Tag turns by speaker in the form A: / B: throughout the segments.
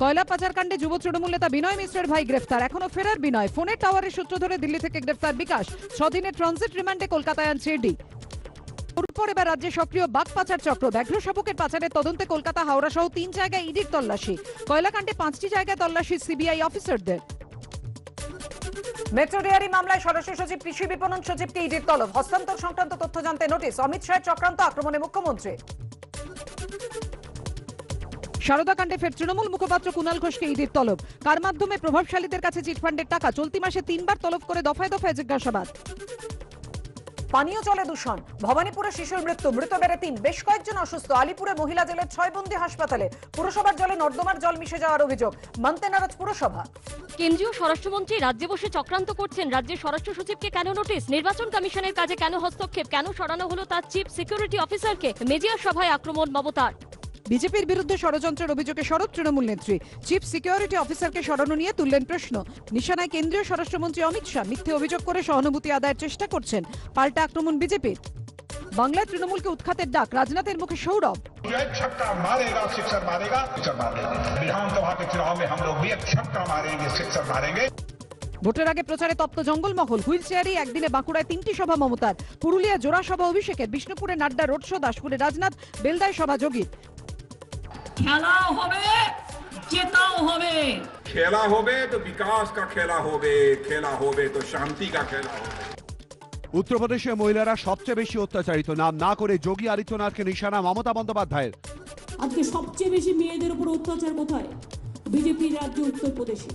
A: কয়লা পাচারকাণ্ডে যুব তৃণমূল নেতা বিনয় মিশ্রের ভাই গ্রেফতার, এখনো ফেরার বিনয়। ফোনের টাওয়ারের সূত্র ধরে দিল্লি থেকে গ্রেফতার বিকাশ। 6 দিনের ট্রানজিট রিমান্ডে কলকাতায় আনছে ইডি। পর এবার রাজ্যে সক্রিয় বাঘ পাচার চক্র। ব্যাঘ্র শাবকের পাচারের তদন্তে কলকাতা, হাওড়া সহ 3 জায়গায় ইডির তল্লাশি। কয়লাকাণ্ডে 5টি জায়গায় তল্লাশি সিবিআই অফিসারদের। মেট্রো ডেয়ারি মামলায় স্বরাষ্ট্র সচিব, কৃষি বিপণন সচিবকে ইডির তলব। হস্তান্তর সংক্রান্ত তথ্য জানতে নোটিশ। অমিত শাহের চক্রান্ত আক্রমণে মুখ্যমন্ত্রী। সারদা কাণ্ডে ফের তৃণমূল মুখপাত্র কুণাল ঘোষকে ইডির তলব। কার মাধ্যমে প্রভাবশালীদের কাছে চিটফান্ডের টাকা? চলতি মাসে 3 বার তলব করে দফায় দফায় জিজ্ঞাসাবাদ। পানীয় জলে দূষণ, ভবানীপুরে শিশুর মৃত্যু, মৃত বেড়ে 3, বেশ কয়েকজন অসুস্থ। আলিপুরে মহিলা জেলের 6 বন্দী হাসপাতালে। পুরসভার জলে নর্দমার জল মিশে যাওয়ার অভিযোগ, মানতে নারাজ পুরসভা।
B: কেন্দ্রীয় স্বরাষ্ট্রমন্ত্রী রাজ্যে বসে চক্রান্ত করছেন। রাজ্যের স্বরাষ্ট্র সচিবকে কেন নোটিশ? নির্বাচন কমিশনের কাজে কেন হস্তক্ষেপ? কেন সরানো হলো তার চিফ সিকিউরিটি অফিসারকে? মেজিয়া সভায় আক্রমণ মমতার।
A: বিজেপির বিরুদ্ধে ষড়যন্ত্রের অভিযোগে সরব তৃণমূল নেত্রী। চিফ সিকিউরিটি অফিসারকে সরানো নিয়ে তুললেন প্রশ্ন। নিশানায় কেন্দ্রীয় স্বরাষ্ট্রমন্ত্রী অমিত শাহ। মিথ্যে অভিযোগ করে সহানুভূতি আদায়ের চেষ্টা করছেন। পাল্টা আক্রমণ বিজেপির। বাংলায় তৃণমূলকে উৎখাতের ডাক, রাজনাথের মুখে সৌরভ।
C: छक्का मारेगा, सिक्सर मारेगा, सिक्सर मारेगा। विधानसभा के चुनाव में हम लोग भी एक छक्का मारेंगे, सिक्सर मारेंगे।
A: ভোটের আগে প্রচারে তপ্ত জঙ্গলমহল। হুইল চেয়ারেই একদিনে বাঁকুড়ায় 3টি সভা মমতার। পুরুলিয়া জোড়া সভা অভিষেকের। বিষ্ণুপুরে নাড্ডা রোড শো, দাসপুরে রাজনাথ, বেলদায় সভা যোগী।
D: খেলাও হবে, জেতাও হবে।
E: খেলা হবে তো বিকাশ কা খেলা হবে, খেলা হবে তো শান্তি কা খেলা হবে।
F: উত্তরপ্রদেশে মহিলারা সবচেয়ে বেশি অত্যাচারিত, নাম না করে যোগী আদিত্যনাথকে নিশানা মমতা বন্দ্যোপাধ্যায়ের।
D: আজকে সবচেয়ে বেশি মেয়েদের উপর অত্যাচার কোথায়? বিজেপির রাজ্য উত্তরপ্রদেশে।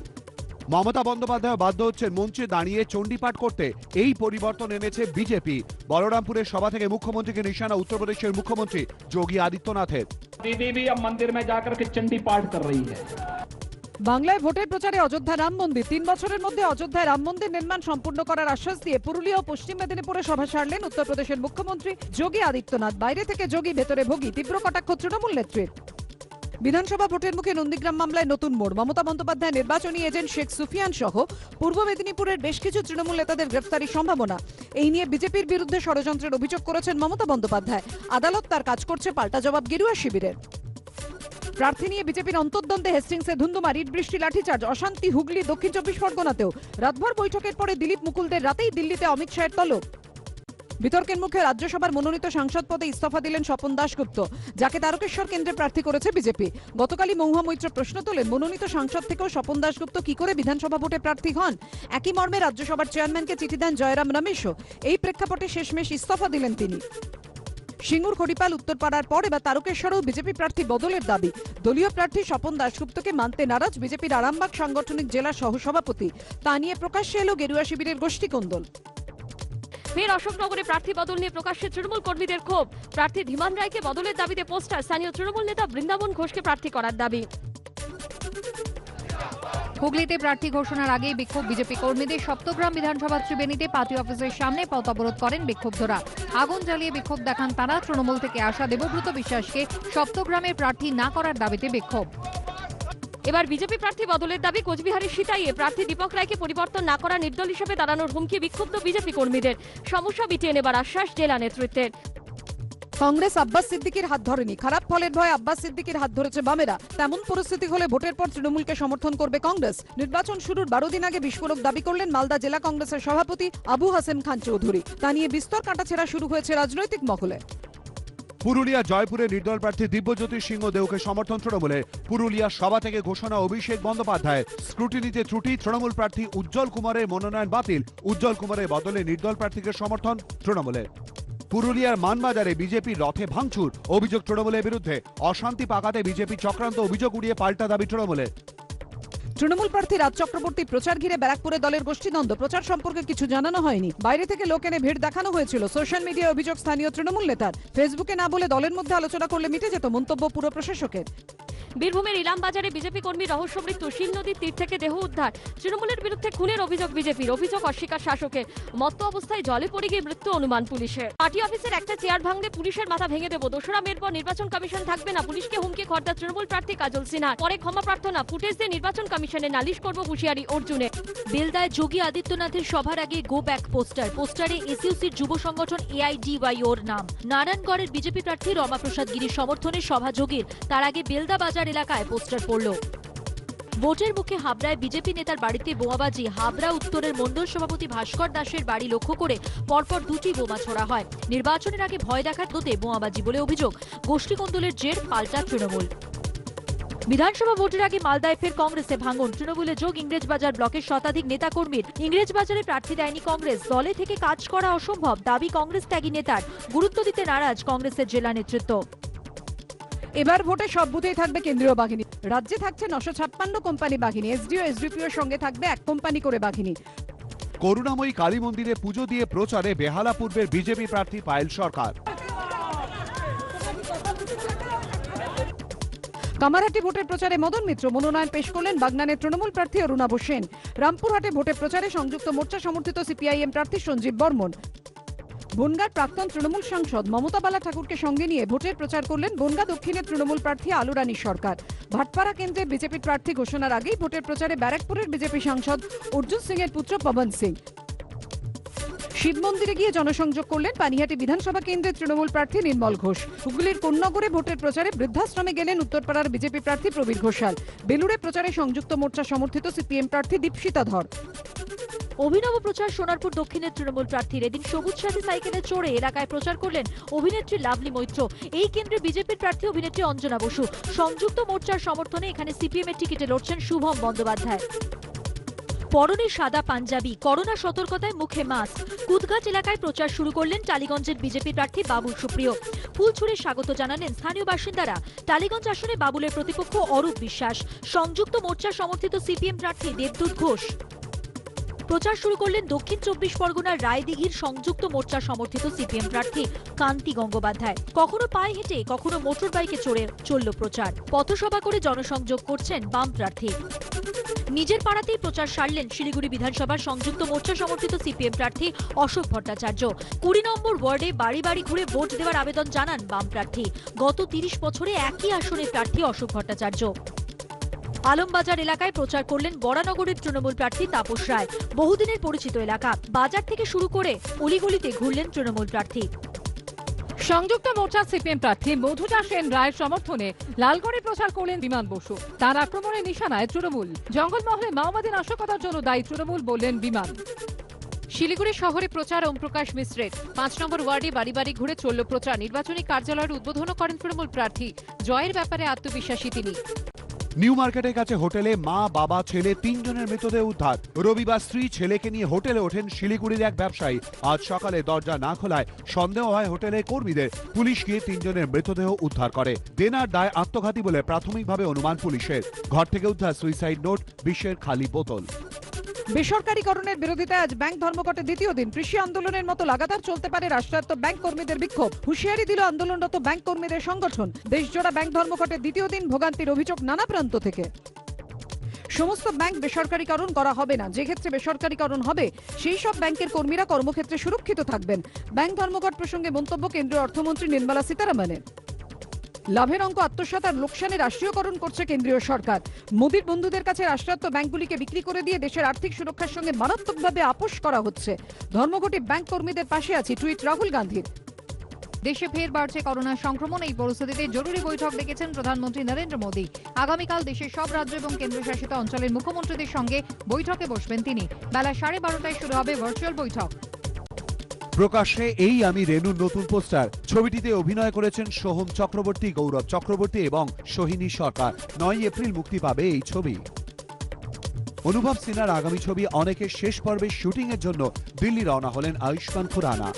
F: মমতা বন্দ্যোপাধ্যায় বাধ্য হচ্ছেন মঞ্চে দাঁড়িয়ে চণ্ডীপাঠ করতে। এই পরিবর্তন এনেছে বিজেপি। বলরামপুরের সভা থেকে মুখ্যমন্ত্রীকে নিশানা উত্তরপ্রদেশের মুখ্যমন্ত্রী যোগী আদিত্যনাথের।
G: दीदी भी अब मंदिर में जाकर के चंडी पाठ कर रही है।
A: বাংলায় ভোটের প্রচারে অযোধ্যা রাম মন্দির। 3 বছরের মধ্যে অযোধ্যায় রাম মন্দির নির্মাণ সম্পূর্ণ করার আশ্বাস দিয়ে পুরুলিয়া ও পশ্চিম মেদিনীপুরে সভা সারলেন উত্তরপ্রদেশের মুখ্যমন্ত্রী যোগী আদিত্যনাথ। বাইরে থেকে যোগী, ভেতরে ভোগী। তীব্র কটাক্ষ তৃণমূল নেত্রীর। বিধানসভা ভোটের মুখে নন্দীগ্রাম মামলায় নতুন মোড়। মমতা বন্দ্যোপাধ্যায় নির্বাচনী এজেন্ট শেখ সুফিয়ান সহ পূর্ব মেদিনীপুরের বেশ কিছু তৃণমূল নেতাদের গ্রেফতারির সম্ভাবনা। এই নিয়ে বিজেপির বিরুদ্ধে ষড়যন্ত্রের অভিযোগ করেছেন মমতা বন্দ্যোপাধ্যায়। আদালত তার কাজ করছে, পাল্টা জবাব গেরুয়া শিবিরের। প্রার্থী নিয়ে বিজেপির অন্তর্দ্বন্দ্বে হেস্টিংসে ধুন্ধুমার, ইট বৃষ্টি, লাঠিচার্জ, অশান্তি হুগলি, দক্ষিণ 24 পরগনাতেও। রাতভর বৈঠকের পরে দিলীপ মুকুলদের রাতেই দিল্লিতে অমিত শাহের তলব। বিতর্কের মুখে রাজ্যসভার মনোনীত সাংসদ পদে ইস্তফা দিলেন স্বপন দাশগুপ্ত, যাকে তারকেশ্বর কেন্দ্রে প্রার্থী করেছে বিজেপি। গতকালই মহুয়া মৈত্র প্রশ্ন তোলেন, মনোনীত সাংসদ থেকেও স্বপন দাশগুপ্ত কি করে বিধানসভা ভোটে প্রার্থী হন? একই মর্মে রাজ্যসভার চেয়ারম্যানকে চিঠি দেন জয়রাম রমেশও। এই প্রেক্ষাপটে শেষমেশ ইস্তফা দিলেন তিনি। সিঙ্গুর, খড়িপাল, উত্তরপাড়ার পর এবার তারকেশ্বরেও বিজেপি প্রার্থী বদলের দাবি। দলীয় প্রার্থী স্বপন দাশগুপ্তকে মানতে নারাজ বিজেপির আরামবাগ সাংগঠনিক জেলা সহসভাপতি। তা নিয়ে প্রকাশ্যে এলো গেরুয়া শিবিরের গোষ্ঠী কোন্দল।
B: ফের অশোকনগরে প্রার্থী বদল নিয়ে প্রকাশ্যে তৃণমূল কর্মীদের ক্ষোভ। প্রার্থী ধীমান রায়কে বদলের দাবিতে পোস্টার। স্থানীয় তৃণমূল নেতা বৃন্দাবন ঘোষকে প্রার্থী করার দাবি।
H: হুগলিতে প্রার্থী ঘোষণার আগেই বিক্ষোভ বিজেপি কর্মীদের। সপ্তগ্রাম বিধানসভা ত্রিবেণীতে পার্টি অফিসের সামনে পথ অবরোধ করেন বিক্ষুব্ধরা। আগুন জ্বালিয়ে বিক্ষোভ দেখান তারা। তৃণমূল থেকে আসা দেবব্রত বিশ্বাসকে সপ্তগ্রামের প্রার্থী না করার দাবিতে বিক্ষোভ।
B: এবার বিজেপি প্রার্থী বদলের দাবি। কোচবিহারের সিতাইয়ে প্রার্থী দীপক রায়কে পরিবর্তন না করা, নির্দল হিসেবে দাঁড়ানোর হুমকি বিক্ষুব্ধ বিজেপি কর্মীদের। সমস্যা মিটিয়ে নেবার আশ্বাস জেলা নেতৃত্বের।
A: কংগ্রেস আব্বাস সিদ্দিকীর হাত ধরেনি, খারাপ ফলের ভয়ে আব্বাস সিদ্দিকীর হাত ধরেছে বামেরা। তেমন পরিস্থিতি হলে ভোটের পর তৃণমূলকে সমর্থন করবে কংগ্রেস। নির্বাচন শুরুর 12 দিন আগে বিস্ফোরক দাবি করলেন মালদা জেলা কংগ্রেসের সভাপতি আবু হাসেম খান চৌধুরী। তা নিয়ে বিস্তর কাটাছেড়া শুরু হয়েছে রাজনৈতিক মহলে।
F: পুরুলিয়া জয়পুরে নির্দল প্রার্থী দিব্যজ্যোতি সিংহ দেওকে সমর্থন তৃণমূলের। পুরুলিয়া সভা থেকে ঘোষণা অভিষেক বন্দ্যোপাধ্যায়। স্ক্রুটিনিতে ত্রুটি, তৃণমূল প্রার্থী উজ্জ্বল কুমারের মনোনয়ন বাতিল। উজ্জ্বল কুমারের বদলে নির্দল প্রার্থীকে সমর্থন তৃণমূলের। পুরুলিয়ার মানবাজারে বিজেপির রথে ভাঙচুর, অভিযোগ তৃণমূলের বিরুদ্ধে। অশান্তি পাকাতে বিজেপি চক্রান্ত, অভিযোগ উড়িয়ে পাল্টা দাবি তৃণমূলের।
A: তৃণমূল প্রার্থী রাজ চক্রবর্তী প্রচার ঘিরে ব্যারাকপুরে দলের গোষ্ঠীদ্বন্দ্ব। প্রচার সম্পর্কে কিছু জানানো হয়নি, বাইরে থেকে লোক এনে ভিড় দেখানো হয়েছিল। সোশ্যাল মিডিয়ায় অভিযোগ স্থানীয় তৃণমূল নেতার। ফেসবুকে না বলে দলের মধ্যে আলোচনা করলে মিটে যেত, মন্তব্য পুর প্রশাসকের।
B: বীরভূমের ইলামবাজারে বিজেপি কর্মী রহস্য মৃত্যু, শিল নদীর তীর থেকে দেহ উদ্ধার। তৃণমূলের বিরুদ্ধে খুনের অভিযোগ বিজেপির। অভিযোগ অস্বীকার শাসকের। মত্ত অবস্থায় জলে পড়ে গিয়ে মৃত্যু অনুমান পুলিশের। পার্টি অফিসের একটা চেয়ার ভাঙলে পুলিশের মাথা ভেঙে দেবো। 2রা মের পর নির্বাচন কমিশন থাকবে না, পুলিশকে হুমকি খর্দা তৃণমূল প্রার্থী কাজল সিনহার। পরে ক্ষমা প্রার্থনা, ফুটেজ দিয়ে নির্বাচন কমিশনে নালিশ করব হুঁশিয়ারি অর্জুনের।
H: বেলদায় যোগী আদিত্যনাথের সভার আগে গো ব্যাক পোস্টার। পোস্টারে এসইউসির যুব সংগঠন এআইডিওয়াইওর নাম। নারায়ণগড়ের বিজেপি প্রার্থী রমাপ্রসাদ গিরির সমর্থনে সভা যোগীর। তার আগে বেলদা বাজার এলাকায় পোস্টার পড়ল।
B: ভোটের মুখে হাবড়ায় বিজেপি নেতার বাড়িতে বোমাবাজি। হাবড়া উত্তরের মণ্ডল সভাপতি ভাস্কর দাসের বাড়ি লক্ষ্য করে পরপর দুটি বোমা ছোড়া হয়। নির্বাচনের আগে ভয় দেখাতে বোমাবাজি বলে অভিযোগ। গোষ্ঠীকন্দলের জের পাল্টা তৃণমূল। বিধানসভা ভোটের আগে মালদায় ফের কংগ্রেসে ভাঙন। তৃণমূলে যোগ ইংরেজবাজার ব্লকের শতাধিক নেতাকর্মীর। ইংরেজবাজারে প্রার্থী দেয়নি কংগ্রেস। দলে থেকে কাজ করা অসম্ভব, দাবি কংগ্রেস ত্যাগী নেতার। গুরুত্ব দিতে নারাজ কংগ্রেসের জেলা নেতৃত্ব।
A: এবার ভোটে সব বুথেই থাকবে কেন্দ্রীয় বাহিনী। রাজ্যে থাকছে 956 কোম্পানি বাহিনী। এসডিও এসডিপিওর সঙ্গে থাকবে 1 কোম্পানি করে বাহিনী।
F: করুণাময়ী কালী মন্দিরে পুজো দিয়ে প্রচারে বেহালা পূর্বের বিজেপি প্রার্থী পায়েল সরকার।
A: কামারহাটি ভোটের প্রচারে মদন মিত্র মনোনয়ন পেশ করলেন বাগনানের তৃণমূল প্রার্থী অরুণাভ সেন। রামপুরহাটে ভোটের প্রচারে সংযুক্ত মোর্চা সমর্থিত সিপিআইএম প্রার্থী সঞ্জীব বর্মন। বনগাঁর প্রাক্তন তৃণমূল সাংসদ মমতা বালা ঠাকুরকে সঙ্গে নিয়ে ভোটের প্রচার করলেন বনগাঁ দক্ষিণের তৃণমূল প্রার্থী আলুরানী সরকার। ভাটপাড়া কেন্দ্রে বিজেপির প্রার্থী ঘোষণার আগেই ভোটের প্রচারে ব্যারাকপুরের বিজেপি সাংসদ অর্জুন সিং এর পুত্র পবন সিং। শিব মন্দিরে গিয়ে জনসংযোগ করলেন পানিহাটি বিধানসভা কেন্দ্রের তৃণমূল প্রার্থী নির্মল ঘোষ। হুগলির কোন্নগরে ভোটের প্রচারে বৃদ্ধাশ্রমে গেলেন উত্তরপাড়ার বিজেপি প্রার্থী প্রবীর ঘোষাল। বেলুড়ে প্রচারে সংযুক্ত মোর্চা সমর্থিত সিপিএম প্রার্থী দীপশিতা ধর।
B: অভিনব প্রচার সোনারপুর দক্ষিণের তৃণমূল প্রার্থীর। এদিন সবুজ সাথী সাইকেলে চড়ে এলাকায় প্রচার করলেন অভিনেত্রী লাভলি মৈত্র। এই কেন্দ্রে বিজেপির প্রার্থী অভিনেত্রী অঞ্জনা বসু। সংযুক্ত মোর্চার সমর্থনে এখানে সিপিএম এর টিকিটে লড়ছেন শুভম বন্দ্যোপাধ্যায়। পরনে সাদা পাঞ্জাবি, করোনা সতর্কতায় মুখে মাস্ক। কুদঘাট এলাকায় প্রচার শুরু করলেন টালিগঞ্জের বিজেপি প্রার্থী বাবুল সুপ্রিয়। ফুল ছুড়ে স্বাগত জানালেন স্থানীয় বাসিন্দারা। টালিগঞ্জ আসনে বাবুলের প্রতিপক্ষ অরূপ বিশ্বাস। সংযুক্ত মোর্চা সমর্থিত সিপিএম প্রার্থী দেবদূত ঘোষ। প্রচার শুরু করলেন দক্ষিণ 24 পরগনার রায়দিঘির সংযুক্ত মোর্চা সমর্থিত সিপিএম প্রার্থী কান্তি গঙ্গোপাধ্যায়। কখনো পায়ে হেঁটে কখনো মোটর বাইকে চড়ে চলল প্রচার। পথসভা করে জনসংযোগ করছেন বাম প্রার্থী। নিজের পাড়াতেই প্রচার সারলেন শিলিগুড়ি বিধানসভার সংযুক্ত মোর্চা সমর্থিত সিপিএম প্রার্থী অশোক ভট্টাচার্য। 20 নম্বর ওয়ার্ডে বাড়ি বাড়ি ঘুরে ভোট দেওয়ার আবেদন জানান বাম প্রার্থী। গত 30 বছরে একই আসনের প্রার্থী অশোক ভট্টাচার্য। আলমবাজার এলাকায় প্রচার করলেন বরানগরের তৃণমূল প্রার্থী তাপস রায়। বহুদিনের পরিচিত এলাকা। বাজার থেকে শুরু করে অলিগলিতে ঘুরলেন তৃণমূল প্রার্থী।
H: সংযুক্ত মোর্চা সিপিএম প্রার্থী মধুজা সেন রায়ের সমর্থনে লালগড়ে প্রচার করলেন বিমান বসু। তার আক্রমণের নিশানায় তৃণমূল। জঙ্গলমহলে মাওবাদী নাশকতার জন্য দায়ী তৃণমূল বললেন বিমান। শিলিগুড়ি শহরে প্রচার ওমপ্রকাশ মিশ্রের। 5 নম্বর ওয়ার্ডে বাড়ি বাড়ি ঘুরে চলল প্রচার। নির্বাচনী কার্যালয়ের উদ্বোধনও করেন তৃণমূল প্রার্থী। জয়ের ব্যাপারে আত্মবিশ্বাসী তিনি।
F: নিউ মার্কেটের কাছে হোটেলে মা, বাবা, ছেলে 3 জনের মৃতদেহ উদ্ধার। রবিবার স্ত্রী ছেলেকে নিয়ে হোটেলে ওঠেন শিলিগুড়ির এক ব্যবসায়ী। আজ সকালে দরজা না খোলায় সন্দেহ হয় হোটেলের কর্মীদের। পুলিশ গিয়ে 3 জনের মৃতদেহ উদ্ধার করে। দেনার দায় আত্মঘাতী বলে প্রাথমিকভাবে অনুমান পুলিশের। ঘর থেকে উদ্ধার সুইসাইড নোট, বিষের খালি বোতল।
A: বেসরকারীকরণের বিরোধিতায় আজ ব্যাংক ধর্মঘটে দ্বিতীয় দিন। কৃষি আন্দোলনের মতো লাগাতার চলতে পারে রাষ্ট্রায়ত্ত ব্যাংক কর্মীদের বিক্ষোভ। হুঁশিয়ারি দিল আন্দোলনরত ব্যাংক কর্মীদের সংগঠন। দেশজোড়া ব্যাংক ধর্মঘটের দ্বিতীয় দিন ভোগান্তির অভিযোগ নানা প্রান্ত থেকে। সমস্ত ব্যাংক বেসরকারীকরণ করা হবে না। যে ক্ষেত্রে বেসরকারীকরণ হবে সেই সব ব্যাংকের কর্মীরা কর্মক্ষেত্রে সুরক্ষিত থাকবেন। ব্যাংক ধর্মঘট প্রসঙ্গে মন্তব্য কেন্দ্রীয় অর্থমন্ত্রী নির্মলা সীতারামনের। লাভের অঙ্ক আত্মসাৎ আর লোকসানে রাষ্ট্রীয়করণ করছে কেন্দ্রীয় সরকার। মোদীর বন্ধুদের কাছে রাষ্ট্রায়ত্ত ব্যাংকগুলিকে বিক্রি করে দিয়ে দেশের আর্থিক সুরক্ষার সঙ্গে মারাত্মকভাবে আপোষ করা হচ্ছে। ধর্মঘটে ব্যাংক কর্মীদের পাশে আছি, টুইট রাহুল গান্ধীর।
H: দেশে ফের বাড়ছে করোনা সংক্রমণ। এই পরিস্থিতিতে জরুরি বৈঠক ডেকেছেন প্রধানমন্ত্রী নরেন্দ্র মোদী। আগামীকাল দেশের সব রাজ্য এবং কেন্দ্রশাসিত অঞ্চলের মুখ্যমন্ত্রীদের সঙ্গে বৈঠকে বসবেন তিনি। বেলা 12:30টায় শুরু হবে ভার্চুয়াল বৈঠক।
F: প্রকাশ্যে এই আমি রেনুর নতুন পোস্টার। ছবিটিতে অভিনয় করেছেন সোহম চক্রবর্তী, গৌরব চক্রবর্তী এবং সোহিনী সরকার। 9 এপ্রিল মুক্তি পাবে এই ছবি। অনুভব সিনহার আগামী ছবি অনেকের শেষ পর্বের শুটিং এর জন্য দিল্লি রওনা হলেন আয়ুষ্মান খুরানা।